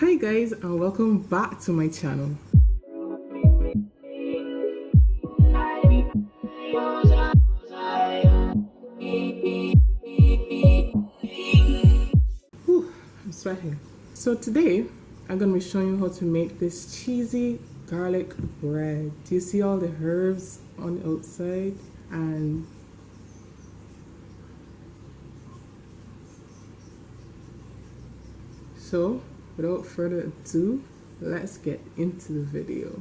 Hi guys, and welcome back to my channel. Whew, I'm sweating. So today I'm going to be showing you how to make this cheesy garlic bread. Do you see all the herbs on the outside? And so without further ado, let's get into the video.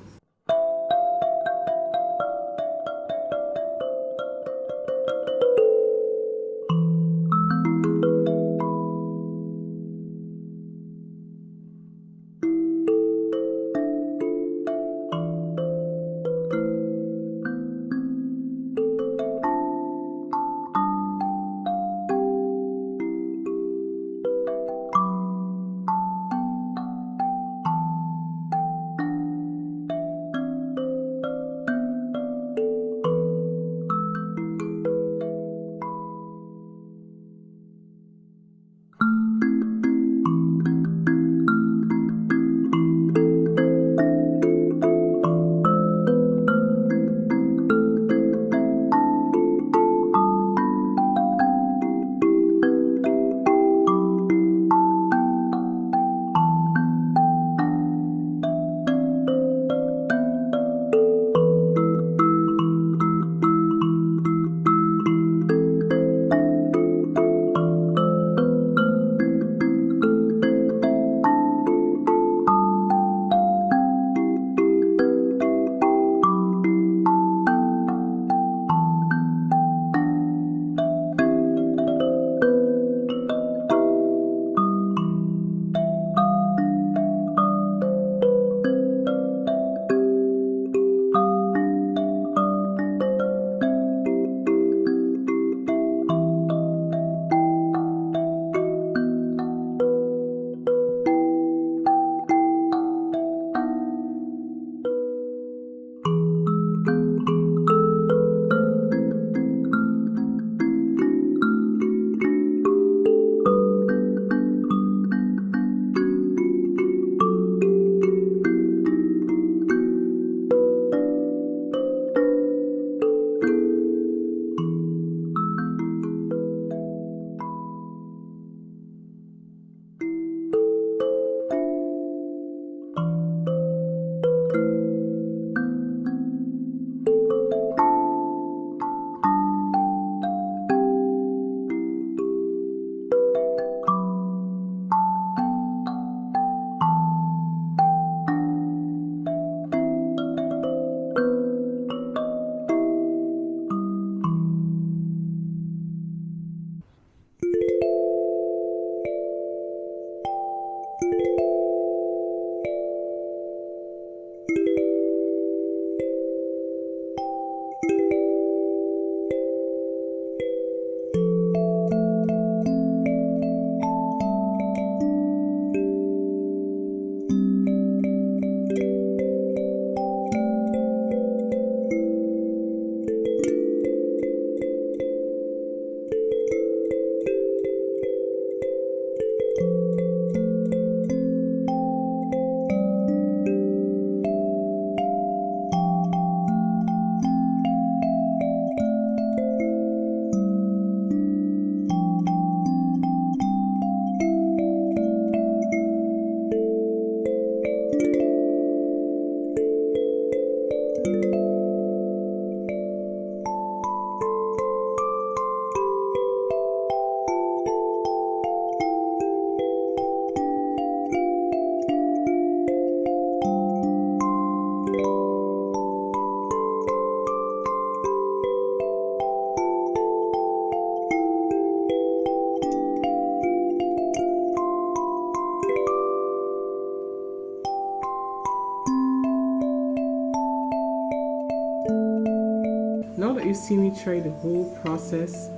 Now that you've seen me try the whole process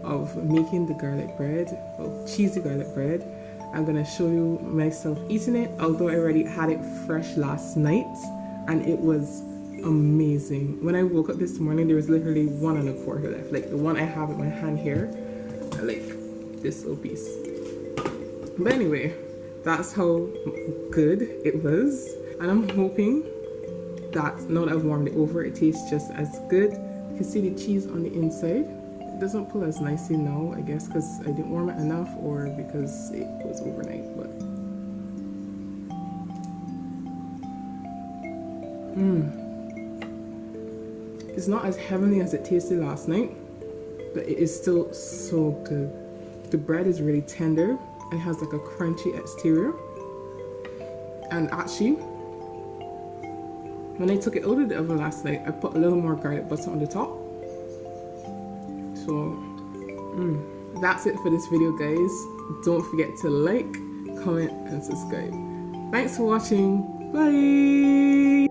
of making the garlic bread, well, cheesy garlic bread, I'm gonna show you myself eating it, although I already had it fresh last night and it was amazing. When I woke up this morning, there was literally 1 1/4 left, like the one I have in my hand here, like this little piece. But anyway, that's how good it was. And I'm hoping that now that I've warmed it over, it tastes just as good. You can see the cheese on the inside. It doesn't pull as nicely now, I guess because I didn't warm it enough or because it was overnight, but it's not as heavenly as it tasted last night, but it is still so good. The bread is really tender and has like a crunchy exterior. And actually, when I took it out of the oven last night, I put a little more garlic butter on the top. So that's it for this video, guys. Don't forget to like, comment, and subscribe. Thanks for watching. Bye.